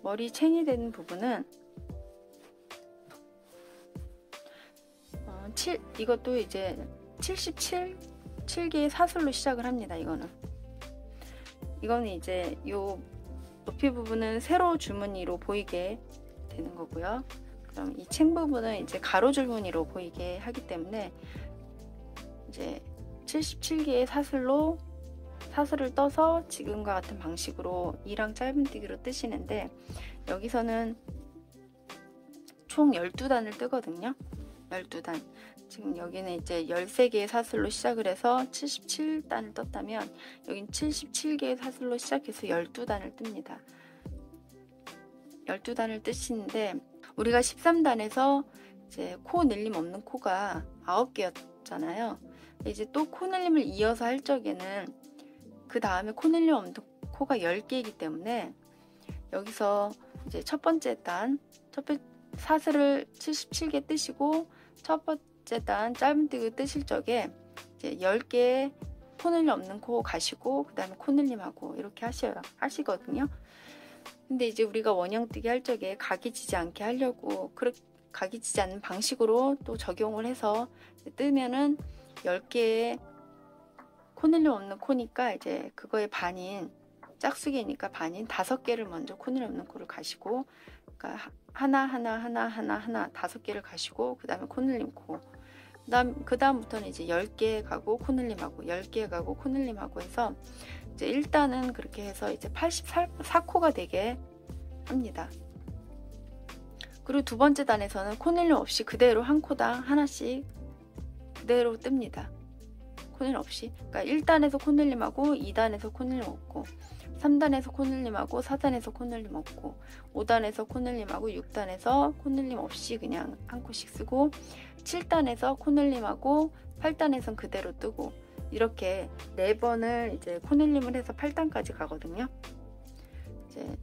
머리 챙이 되는 부분은 이것도 이제 77개의 사슬로 시작을 합니다. 이거는 이제 요 높이 부분은 세로 줄무늬로 보이게 되는 거고요. 그럼 이 챙 부분은 이제 가로 줄무늬로 보이게 하기 때문에 이제 77개의 사슬을 떠서 지금과 같은 방식으로 이랑 짧은뜨기로 뜨시는데, 여기서는 총 12단을 뜨거든요. 12단. 지금 여기는 이제 13개의 사슬로 시작을 해서 77단을 떴다면 여긴 77개의 사슬로 시작해서 12단을 뜹니다. 12단을 뜨시는데, 우리가 13단에서 이제 코 늘림 없는 코가 9개였잖아요. 이제 또 코 늘림을 이어서 할 적에는 그 다음에 코 늘림 없는 코가 10개이기 때문에 여기서 이제 첫 번째 단, 사슬을 77개 뜨시고 첫 번째 단 짧은뜨기 뜨실 적에 이제 10개의 코늘림 없는 코 가시고 그 다음에 코늘림하고 이렇게 하시거든요. 근데 이제 우리가 원형뜨기 할 적에 각이 지지 않게 하려고 각이 지지 않는 방식으로 또 적용을 해서 뜨면은 10개의 코늘림 없는 코니까 이제 그거의 반인 짝수개니까 반인 5개를 먼저 코늘림 없는 코를 가시고, 그러니까 하나 5개를 가시고 그 다음에 코늘림 코, 그 다음부터는 이제 10개 가고 코늘림하고 10개 가고 코늘림하고 해서 이제 일단은 그렇게 해서 이제 84코가 되게 합니다. 그리고 두 번째 단에서는 코늘림 없이 그대로 한 코당 하나씩 그대로 뜹니다. 코늘림 없이. 그러니까 1단에서 코늘림하고 2단에서 코늘림 없고 3단에서 코늘림하고 4단에서 코늘림 없고 5단에서 코늘림하고 6단에서 코늘림 없이 그냥 한 코씩 쓰고 7단에서 코늘림하고 8단에선 그대로 뜨고 이렇게 4번을 이제 코늘림을 해서 8단까지 가거든요. 이제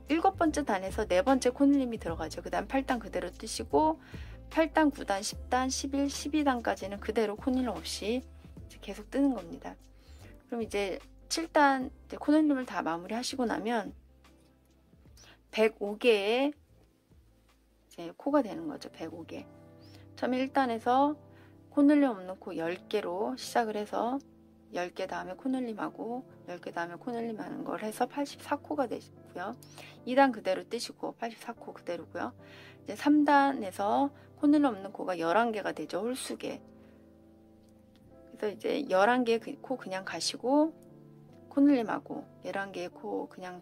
7번째 단에서 4번째 코늘림이 들어가죠. 그 다음 8단 그대로 뜨시고 8단, 9단, 10단, 11, 12단까지는 그대로 코늘림 없이 이제 계속 뜨는 겁니다. 그럼 이제 7단 이제 코늘림을 다 마무리 하시고 나면 105개의 이제 코가 되는 거죠. 105개. 처음에 1단에서 코늘림 없는 코 10개로 시작을 해서 10개 다음에 코늘림하고 10개 다음에 코늘림 하는 걸 해서 84코가 되고요. 2단 그대로 뜨시고 84코 그대로고요. 이제 3단에서 코늘림 없는 코가 11개가 되죠. 홀수개. 그래서 이제 11개 코 그냥 가시고 코늘림하고 11개의 코 그냥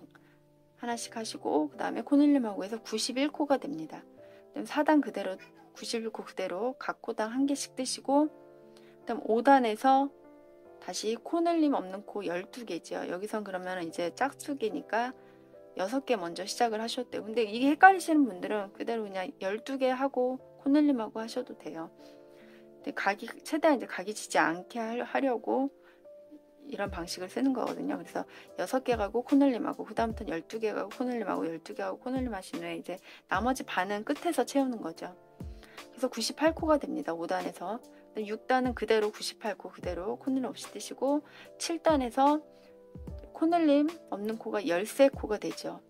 하나씩 하시고 그 다음에 코늘림하고 해서 91코가 됩니다. 그다음 4단 그대로 91코 그대로 각 코당 한 개씩 뜨시고 그 다음 5단에서 다시 코늘림 없는 코 12개죠. 여기선 그러면 이제 짝수개니까 6개 먼저 시작을 하셔도 돼요. 근데 이게 헷갈리시는 분들은 그대로 그냥 12개 하고 코늘림하고 하셔도 돼요. 근데 최대한 이제 각이 지지 않게 하려고 이런 방식을 쓰는 거거든요. 그래서 6개 가고 코늘림하고 그 다음부터는 12개 가고 코늘림하고 12개 하고 코늘림 하신 후에 이제 나머지 반은 끝에서 채우는 거죠. 그래서 98코가 됩니다. 5단에서 6단은 그대로 98코 그대로 코늘림 없이 뜨시고 7단에서 코늘림 없는 코가 13코가 되죠.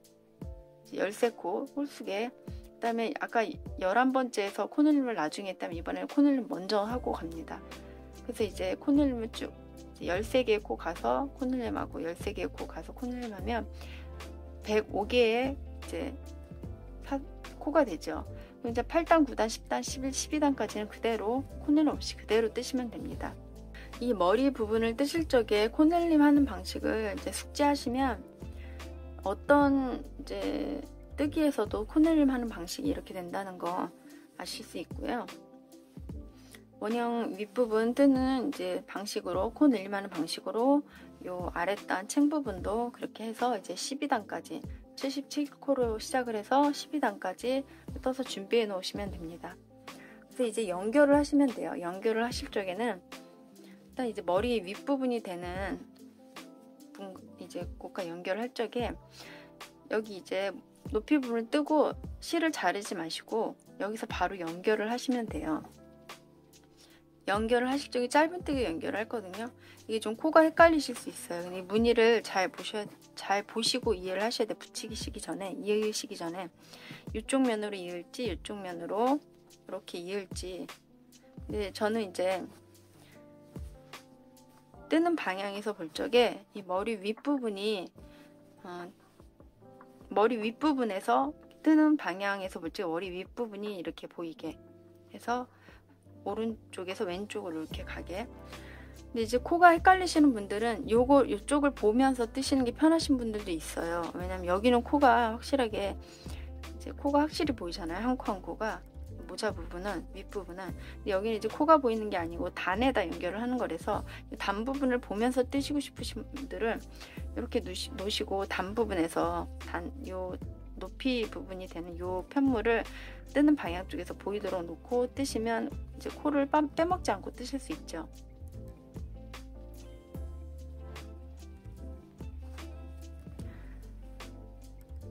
13코 홀수개. 그 다음에 아까 11번째에서 코늘림을 나중에 했다면 이번에는 코늘림 먼저 하고 갑니다. 그래서 이제 코늘림을 쭉 13개의 코 가서 코늘림하고 13개의 코 가서 코늘림 하면 105개의 이제 코가 되죠. 이제 8단, 9단, 10단, 11, 12단까지는 그대로 코늘림 없이 그대로 뜨시면 됩니다. 이 머리 부분을 뜨실 적에 코늘림 하는 방식을 이제 숙지하시면 어떤 이제 뜨기에서도 코늘림 하는 방식이 이렇게 된다는 거 아실 수 있고요. 원형 윗부분 뜨는 이제 방식으로 코늘림 하는 방식으로 요 아랫단 챙 부분도 그렇게 해서 이제 12단까지 77코로 시작을 해서 12단까지 떠서 준비해 놓으시면 됩니다. 그래서 이제 연결을 하시면 돼요. 연결을 하실 적에는 일단 이제 머리 윗부분이 되는 이제 꽃과 연결을 할 적에 여기 이제 높이 부분을 뜨고 실을 자르지 마시고 여기서 바로 연결을 하시면 돼요. 연결을 하실 적에 짧은뜨기 연결을 했거든요. 이게 좀 코가 헷갈리실 수 있어요. 근데 무늬를 잘 보시고 이해를 하셔야 돼. 붙이시기 전에, 이으시기 전에 이쪽 면으로 이을지 이쪽 면으로 이렇게 이을지. 근데 저는 이제 뜨는 방향에서 볼 적에 이 머리 윗부분이 머리 윗부분에서 뜨는 방향에서 볼 적에 머리 윗부분이 이렇게 보이게 해서 오른쪽에서 왼쪽으로 이렇게 가게. 근데 이제 코가 헷갈리시는 분들은 이쪽을 보면서 뜨시는 게 편하신 분들도 있어요. 왜냐면 여기는 코가 확실하게 이제 코가 확실히 보이잖아요. 한 코 한 코가 모자 부분은 윗부분은. 근데 여기는 이제 코가 보이는 게 아니고 단에다 연결을 하는 거라서 단 부분을 보면서 뜨시고 싶으신 분들은 이렇게 놓으시고 단 부분에서 요 높이 부분이 되는 요 편물을 뜨는 방향 쪽에서 보이도록 놓고 뜨시면 이제 코를 빼먹지 않고 뜨실 수 있죠.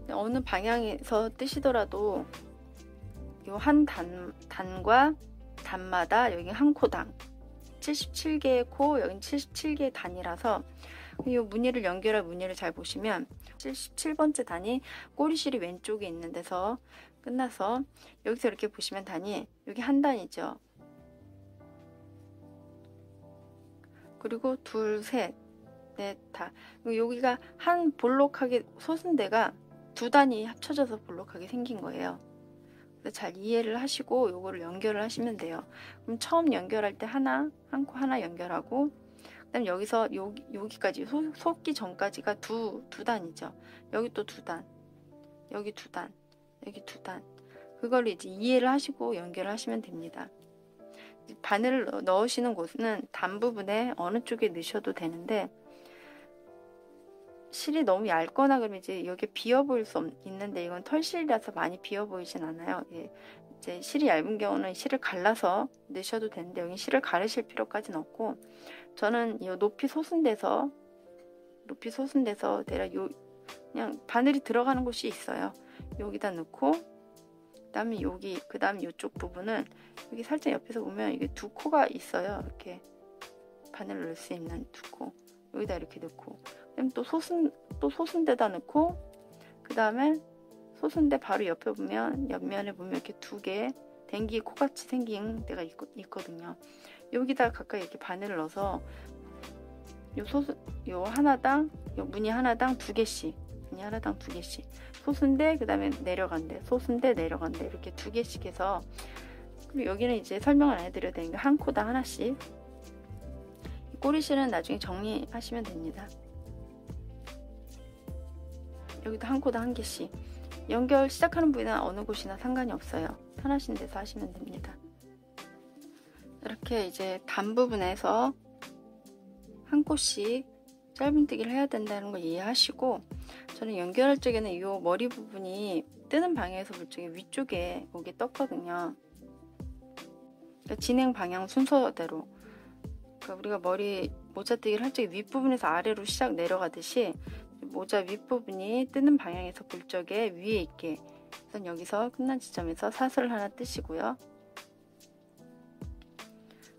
어느 방향에서 뜨시더라도 요 한 단과 단마다 여기 한 코당 77개의 코, 여긴 77개의 단이라서 이 무늬를 연결할 무늬를 잘 보시면 77번째 단이 꼬리실이 왼쪽에 있는 데서 끝나서 여기서 이렇게 보시면 단이 여기 한 단이죠. 그리고 둘, 셋, 넷, 다. 여기가 한 볼록하게 솟은 데가 두 단이 합쳐져서 볼록하게 생긴 거예요. 그래서 잘 이해를 하시고 요거를 연결을 하시면 돼요. 그럼 처음 연결할 때 하나, 한 코 하나 연결하고, 그다음 여기서 여기까지 솟기 전까지가 두 단이죠. 여기 또 두 단, 여기 두 단, 여기 두 단. 그걸 이제 이해를 하시고 연결을 하시면 됩니다. 바늘을 넣으시는 곳은 단 부분에 어느 쪽에 넣으셔도 되는데, 실이 너무 얇거나 그러면 이제 여기 비어 보일 수 있는데 이건 털실이라서 많이 비어 보이진 않아요. 예, 이제 실이 얇은 경우는 실을 갈라서 넣으셔도 되는데 여기 실을 가르실 필요까지는 없고, 저는 이 높이 솟은 데서 내가 그냥 바늘이 들어가는 곳이 있어요. 여기다 넣고, 그다음에 그다음 이쪽 부분은 여기 살짝 옆에서 보면 이게 두 코가 있어요. 이렇게 바늘을 넣을 수 있는 두 코. 여기다 이렇게 넣고, 그다음 또 솟은 데다 넣고, 그다음에 솟은 데 바로 옆에 보면 옆면에 보면 이렇게 두 개 댕기 코같이 생긴 데가 있거든요. 여기다 가까이 이렇게 바늘을 넣어서 요 하나당, 요 무늬 하나당 두 개씩, 솟은데 그다음에 내려간대, 솟은데 내려간대, 이렇게 두 개씩 해서. 그리고 여기는 이제 설명을 안 해드려도 되니까 한 코당 하나씩. 꼬리실은 나중에 정리하시면 됩니다. 여기도 한 코당 한 개씩. 연결 시작하는 부위는 어느 곳이나 상관이 없어요. 편하신 데서 하시면 됩니다. 이렇게 이제 단 부분에서 한 코씩 짧은뜨기를 해야 된다는 걸 이해하시고, 저는 연결할 적에는 이 머리 부분이 뜨는 방향에서 볼 적에 위쪽에 여기 떴거든요. 그러니까 진행 방향 순서대로, 그러니까 우리가 머리 모자뜨기를 할 적에 윗부분에서 아래로 시작 내려가듯이 모자 윗부분이 뜨는 방향에서 볼 적에 위에 있게, 우선 여기서 끝난 지점에서 사슬을 하나 뜨시고요.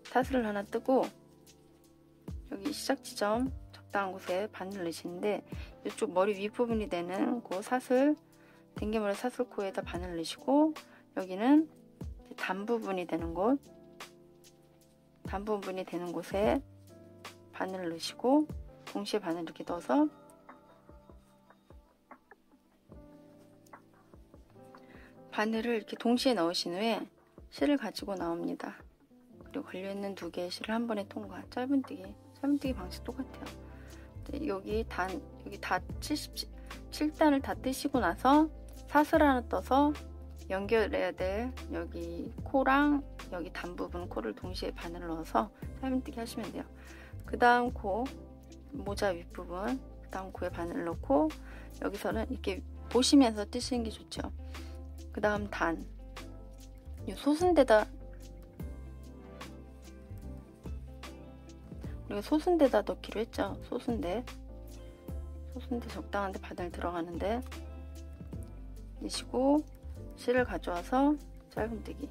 사슬을 하나 뜨고 여기 시작 지점 적당한 곳에 바늘 넣으시는데, 이쪽 머리 윗부분이 되는 그 사슬, 댕기머리 사슬코에다 바늘 넣으시고, 여기는 단 부분이 되는 곳, 단 부분이 되는 곳에 바늘을 넣으시고, 동시에 바늘 이렇게 넣어서 바늘을 이렇게 동시에 넣으신 후에 실을 가지고 나옵니다. 그리고 걸려있는 두 개의 실을 한 번에 통과. 짧은뜨기 방식 똑같아요. 여기 다 77단을 다 뜨시고 나서 사슬 하나 떠서 연결해야 될 여기 코랑 여기 단 부분 코를 동시에 바늘을 넣어서 짧은뜨기 하시면 돼요. 그 다음 코, 모자 윗부분, 그 다음 코에 바늘을 넣고, 여기서는 이렇게 보시면서 뜨시는 게 좋죠. 그 다음 단, 이 솟은 데다, 우리가 솟은 데다 넣기로 했죠. 솟은 데 적당한데 바늘 들어가는데 넣으시고, 실을 가져와서 짧은뜨기.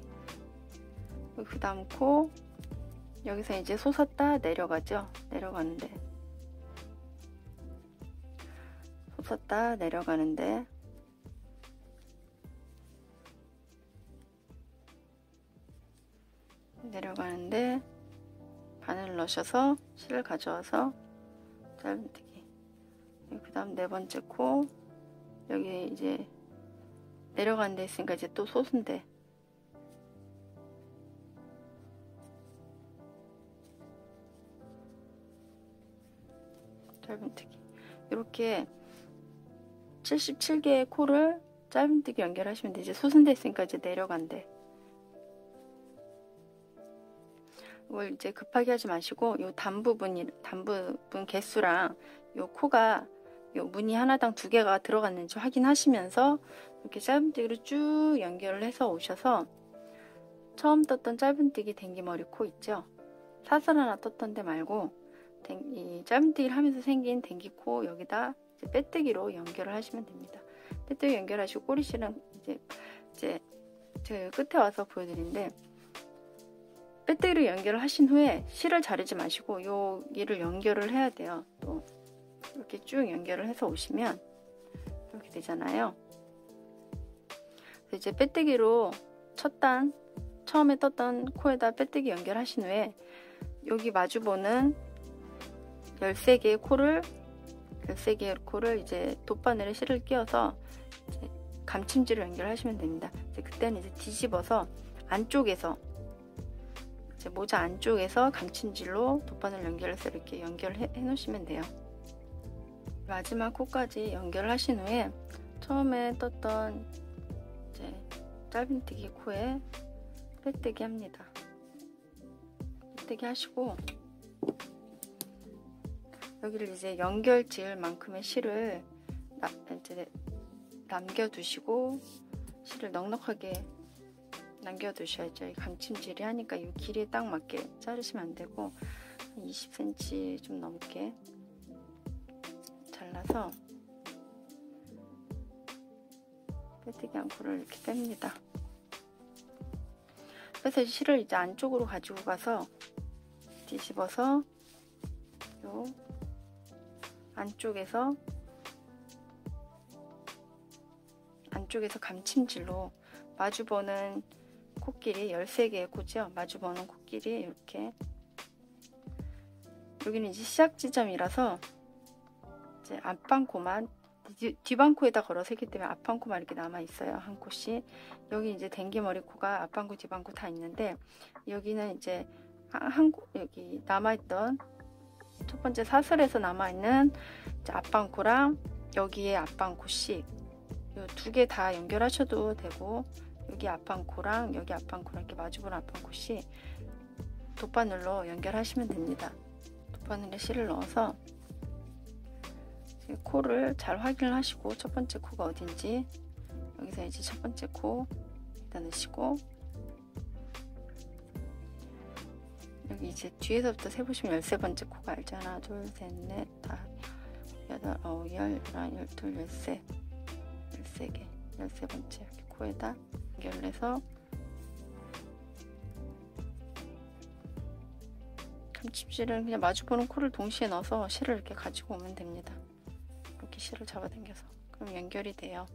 그 다음 코, 여기서 이제 솟았다 내려가죠. 내려가는데, 솟았다 내려가는데, 바늘을 넣으셔서 실을 가져와서 짧은뜨기. 그 다음 네 번째 코, 여기 이제 내려가는 데 있으니까 이제 또 솟은데, 짧은뜨기. 이렇게 77개의 코를 짧은뜨기 연결하시면 돼. 이제 솟은 데 있으니까 이제 내려간대. 이걸 이제 급하게 하지 마시고, 요 단 부분 개수랑 요 코가 요 무늬 하나당 두 개가 들어갔는지 확인하시면서 이렇게 짧은뜨기로 쭉 연결을 해서 오셔서 처음 떴던 짧은뜨기 댕기머리 코 있죠? 사슬 하나 떴던 데 말고 이 짧은뜨기를 하면서 생긴 댕기 코 여기다 이제 빼뜨기로 연결을 하시면 됩니다. 빼뜨기 연결하시고 꼬리실은 이제 제가 여기 끝에 와서 보여드리는데, 빼뜨기를 연결을 하신 후에 실을 자르지 마시고 여기를 연결을 해야 돼요. 또 이렇게 쭉 연결을 해서 오시면 이렇게 되잖아요. 그래서 이제 빼뜨기로 첫 단 처음에 떴던 코에다 빼뜨기 연결하신 후에 여기 마주보는 13개의 코를 이제 돗바늘에 실을 끼워서 이제 감침질을 연결하시면 됩니다. 이제 그때는 이제 뒤집어서 안쪽에서 이제 모자 안쪽에서 감침질로 돗바늘 연결해서 이렇게 연결해 놓으시면 돼요. 마지막 코까지 연결을 하신 후에 처음에 떴던 이제 짧은뜨기 코에 빼뜨기 합니다. 빼뜨기 하시고 여기를 이제 연결 지을 만큼의 실을 이제 남겨두시고 실을 넉넉하게 남겨두셔야죠. 감침질이 하니까 이 길이에 딱 맞게 자르시면 안 되고 한 20cm 좀 넘게 잘라서 빼뜨기 한 코를 이렇게 뺍니다. 그래서 실을 이제 안쪽으로 가지고 가서 뒤집어서 요 안쪽에서 감침질로 마주보는 코끼리 13개의 코죠. 마주보는 코끼리 이렇게, 여기는 이제 시작 지점이라서 이제 앞방코만 뒷방코에다 걸어서 했기 때문에 앞방코만 이렇게 남아 있어요. 한 코씩. 여기 이제 댕기머리 코가 앞방코 뒷방코 다 있는데, 여기는 이제 여기 남아있던 첫 번째 사슬에서 남아있는 앞방코랑 여기에 앞방코씩 이 두 개 다 연결하셔도 되고, 여기 앞방코랑 여기 앞방코랑 이렇게 마주보는 앞방코씩 돗바늘로 연결하시면 됩니다. 돗바늘에 실을 넣어서 코를 잘 확인을 하시고, 첫 번째 코가 어딘지 여기서 이제 첫 번째 코 여기다 넣으시고, 여기 이제 뒤에서부터 세보시면 13번째 코가 알죠? 하나, 둘, 셋, 넷, 다, 여덟, 아홉, 열, 하나, 열둘, 열세, 13개, 13번째 이렇게 코에다 연결해서 감침질은 그냥 마주보는 코를 동시에 넣어서 실을 이렇게 가지고 오면 됩니다. 이렇게 실을 잡아당겨서 그럼 연결이 돼요.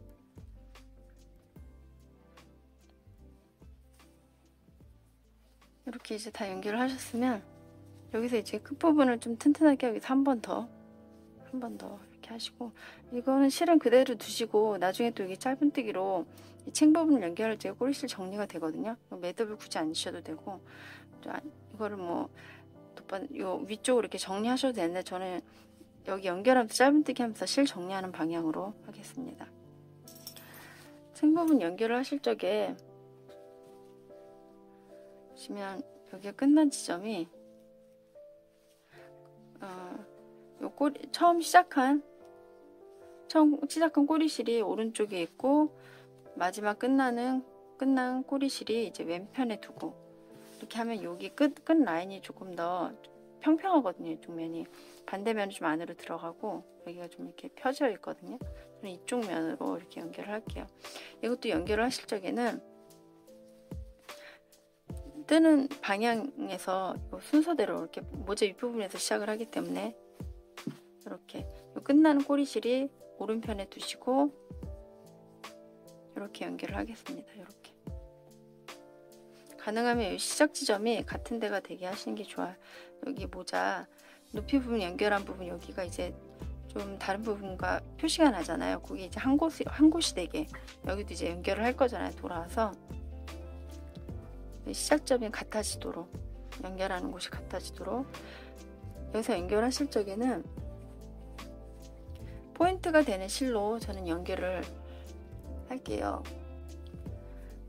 이렇게 이제 다 연결을 하셨으면 여기서 이제 끝부분을 좀 튼튼하게 여기서 한 번 더 이렇게 하시고, 이거는 실은 그대로 두시고 나중에 또 여기 짧은뜨기로 이 챙 부분을 연결할 때 꼬리실 정리가 되거든요. 매듭을 굳이 안 주셔도 되고, 이거를 뭐 요 위쪽으로 이렇게 정리하셔도 되는데, 저는 여기 연결하면서 짧은뜨기 하면서 실 정리하는 방향으로 하겠습니다. 챙 부분 연결을 하실 적에 보시면 여기가 끝난 지점이 요 꼬리 처음 시작한 꼬리실이 오른쪽에 있고, 마지막 끝난 꼬리실이 이제 왼편에 두고, 이렇게 하면 여기 끝 라인이 조금 더 평평하거든요. 이쪽 면이 반대면은 좀 안으로 들어가고 여기가 좀 이렇게 펴져 있거든요. 저는 이쪽 면으로 이렇게 연결을 할게요. 이것도 연결을 하실 적에는 뜨는 방향에서 순서대로 이렇게 모자 윗부분에서 시작을 하기 때문에 이렇게 끝나는 꼬리실이 오른편에 두시고 이렇게 연결을 하겠습니다. 이렇게 가능하면 이 시작 지점이 같은 데가 되게 하시는 게 좋아요. 여기 모자 높이 부분 연결한 부분 여기가 이제 좀 다른 부분과 표시가 나잖아요. 그게 이제 한 곳이 되게, 여기도 이제 연결을 할 거잖아요. 돌아와서 시작점이 같아지도록, 연결하는 곳이 같아지도록, 여기서 연결하실 적에는 포인트가 되는 실로 저는 연결을 할게요.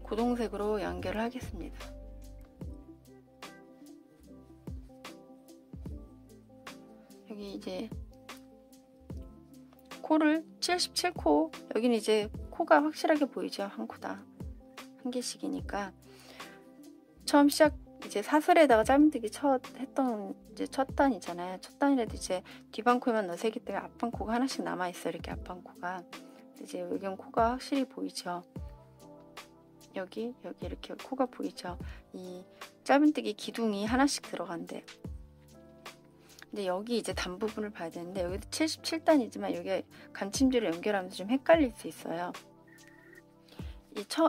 고동색으로 연결을 하겠습니다. 여기 이제 코를 77코, 여기는 이제 코가 확실하게 보이죠. 한 코다, 한 개씩이니까. 처음 시작 이제 사슬에다가 짧은뜨기 했던 이제 첫 단이잖아요. 첫 단이라도 이제 뒷방코에만 넣어서 했기 때문에 앞방코가 하나씩 남아 있어요. 이렇게 앞방코가 이제 여기는 코가 확실히 보이죠. 여기 이렇게 코가 보이죠. 이 짧은뜨기 기둥이 하나씩 들어간대. 근데 여기 이제 단 부분을 봐야 되는데 여기도 77단이지만 여기 감침질을 연결하면서 좀 헷갈릴 수 있어요.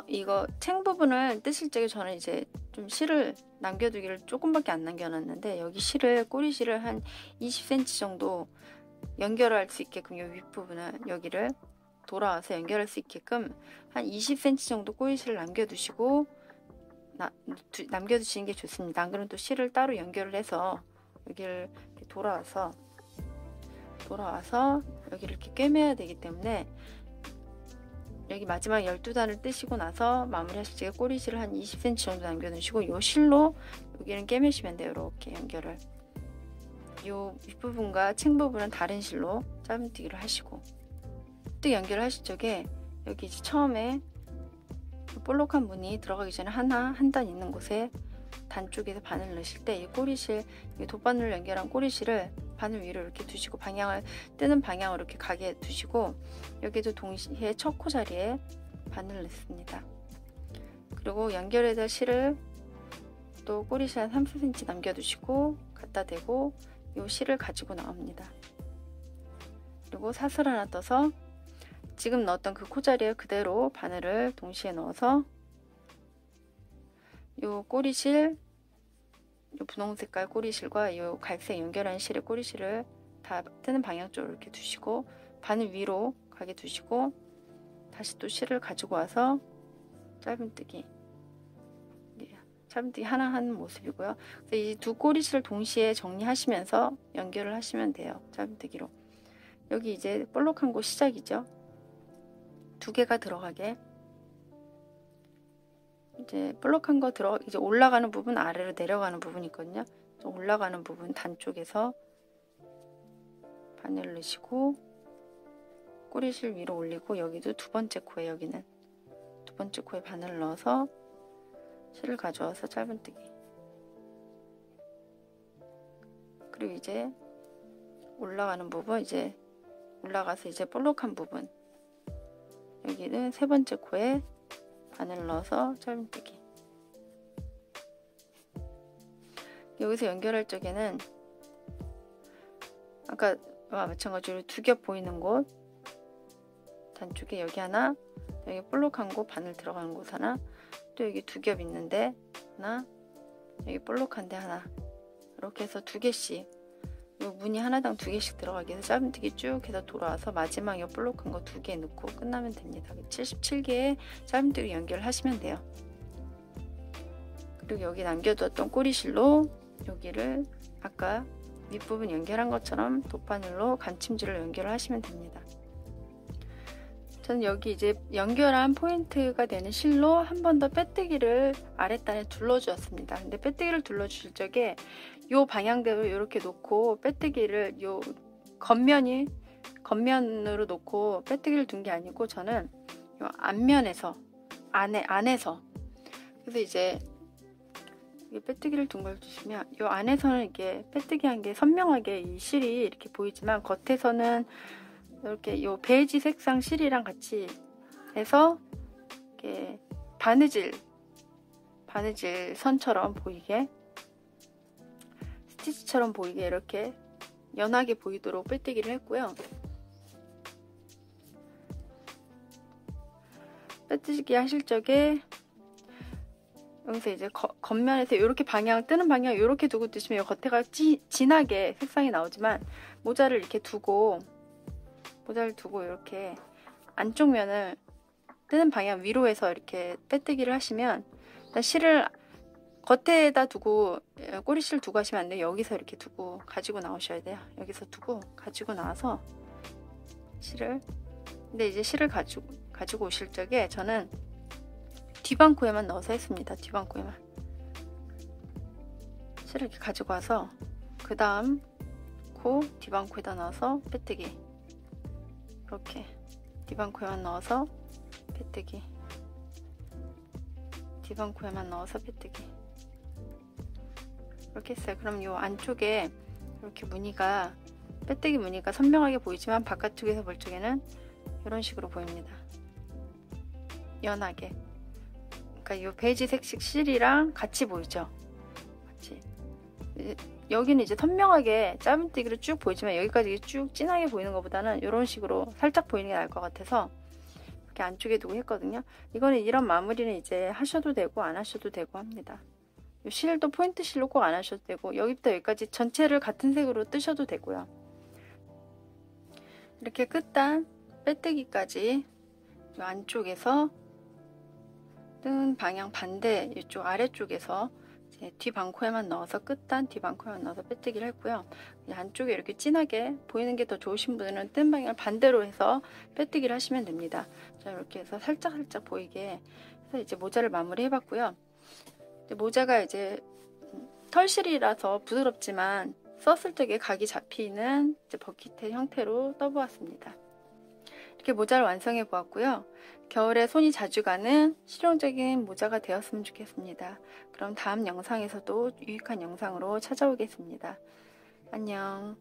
이거 챙 부분을 뜨실 적에 저는 이제 좀 실을 남겨두기를 조금밖에 안 남겨놨는데 여기 꼬리 실을 한 20cm 정도 연결할 수 있게끔 이 윗부분은 여기를 돌아와서 연결할 수 있게끔 한 20cm 정도 꼬리 실을 남겨두시고 남겨두시는 게 좋습니다. 안 그러면 또 실을 따로 연결을 해서 여기를 이렇게 돌아와서 여기를 이렇게 꿰매야 되기 때문에 여기 마지막 12단을 뜨시고 나서 마무리 하실 때 꼬리실을 한 20cm 정도 남겨두시고 이 실로 여기는 꿰매시면 돼요. 이렇게 연결을. 이 윗부분과 챙 부분은 다른 실로 짧은뜨기를 하시고 뜨기 연결을 하실 적에 여기 이제 처음에 볼록한 무늬 들어가기 전에 한 단 있는 곳에 단 쪽에서 바늘 넣으실 때 이 꼬리실, 이 돗바늘을 연결한 꼬리실을 바늘 위로 이렇게 두시고 뜨는 방향으로 이렇게 가게 두시고 여기도 동시에 첫 코 자리에 바늘을 넣습니다. 그리고 연결해서 실을 또 꼬리실 한 3cm 남겨두시고 갖다 대고 이 실을 가지고 나옵니다. 그리고 사슬 하나 떠서 지금 넣었던 그 코 자리에 그대로 바늘을 동시에 넣어서 요 꼬리실, 요 분홍 색깔 꼬리실과 요 갈색 연결한 실의 꼬리실을 다 뜨는 방향 쪽으로 이렇게 두시고 바늘 위로 가게 두시고 다시 또 실을 가지고 와서 짧은뜨기 하나 하는 모습이고요. 이 두 꼬리실을 동시에 정리하시면서 연결을 하시면 돼요. 짧은뜨기로. 여기 이제 볼록한 곳 시작이죠. 두 개가 들어가게. 이제 볼록한 거 이제 올라가는 부분, 아래로 내려가는 부분이 있거든요. 올라가는 부분 단 쪽에서 바늘을 넣으시고 꼬리실 위로 올리고 여기도 두 번째 코에 여기는 두 번째 코에 바늘을 넣어서 실을 가져와서 짧은뜨기. 그리고 이제 올라가는 부분 올라가서 이제 볼록한 부분 여기는 세 번째 코에 바늘을 넣어서 짧은뜨기. 여기서 연결할 적에는 아까와 마찬가지로 두 겹 보이는 곳 단쪽에 여기 하나, 여기 볼록한 곳 바늘 들어가는 곳 하나, 또 여기 두 겹 있는데 하나, 여기 볼록한데 하나, 이렇게 해서 두 개씩 요 무늬 하나당 두 개씩 들어가게 해서 짧은뜨기 쭉 해서 돌아와서 마지막 요 볼록한 거 두 개 넣고 끝나면 됩니다. 77개의 짧은뜨기 연결을 하시면 돼요. 그리고 여기 남겨두었던 꼬리실로 여기를 아까 윗부분 연결한 것처럼 돗바늘로 감침줄을 연결을 하시면 됩니다. 저는 여기 이제 연결한 포인트가 되는 실로 한 번 더 빼뜨기를 아랫단에 둘러주었습니다. 근데 빼뜨기를 둘러주실 적에 요 방향대로 이렇게 놓고 빼뜨기를 요 겉면으로 놓고 빼뜨기를 둔 게 아니고 저는 요 앞면에서 안에서 그래서 이제 빼뜨기를 둔 걸 주시면 요 안에서는 이게 빼뜨기 한 게 선명하게 이 실이 이렇게 보이지만 겉에서는 이렇게 요 베이지 색상 실이랑 같이 해서 이렇게 바느질 선처럼 보이게 스티치처럼 보이게 이렇게 연하게 보이도록 빼뜨기를 했고요. 빼뜨기 하실 적에 여기서 이제 겉면에서 이렇게 뜨는 방향 이렇게 두고 뜨시면 겉에가 진하게 색상이 나오지만 모자를 두고 이렇게 안쪽 면을 뜨는 방향 위로 해서 이렇게 빼뜨기를 하시면 일단 실을 겉에다 두고 꼬리실 두고 하시면 안 돼요. 여기서 이렇게 두고 가지고 나오셔야 돼요. 여기서 두고 가지고 나와서 근데 이제 실을 가지고 오실 적에 저는 뒷방코에만 넣어서 했습니다. 뒷방코에만 실을 이렇게 가지고 와서 그 다음 코 뒷방코에다 넣어서 빼뜨기 이렇게 뒷방코에만 넣어서 빼뜨기 뒷방코에만 넣어서 빼뜨기 이렇게 했어요. 그럼 이 안쪽에 이렇게 빼뜨기 무늬가 선명하게 보이지만 바깥쪽에서 볼 적에는 이런 식으로 보입니다. 연하게. 그러니까 이 베이지색 실이랑 같이 보이죠. 같이. 여기는 이제 선명하게 짧은뜨기로 쭉 보이지만 여기까지 쭉 진하게 보이는 것보다는 이런 식으로 살짝 보이는 게 나을 것 같아서 이렇게 안쪽에 두고 했거든요. 이거는 이런 마무리는 이제 하셔도 되고 안 하셔도 되고 합니다. 이 실도 포인트 실로 꼭 안 하셔도 되고 여기부터 여기까지 전체를 같은 색으로 뜨셔도 되고요. 이렇게 끝단 빼뜨기까지 이 안쪽에서 뜬 방향 반대 이쪽 아래쪽에서 뒤방코에만 넣어서 끝단 뒤방코에만 넣어서 빼뜨기를 했고요. 안쪽에 이렇게 진하게 보이는 게 더 좋으신 분은 뜬 방향을 반대로 해서 빼뜨기를 하시면 됩니다. 자, 이렇게 해서 살짝 보이게 해서 이제 모자를 마무리 해봤고요. 모자가 이제 털실이라서 부드럽지만 썼을 적에 각이 잡히는 이제 버킷의 형태로 떠보았습니다. 이렇게 모자를 완성해 보았고요. 겨울에 손이 자주 가는 실용적인 모자가 되었으면 좋겠습니다. 그럼 다음 영상에서도 유익한 영상으로 찾아오겠습니다. 안녕.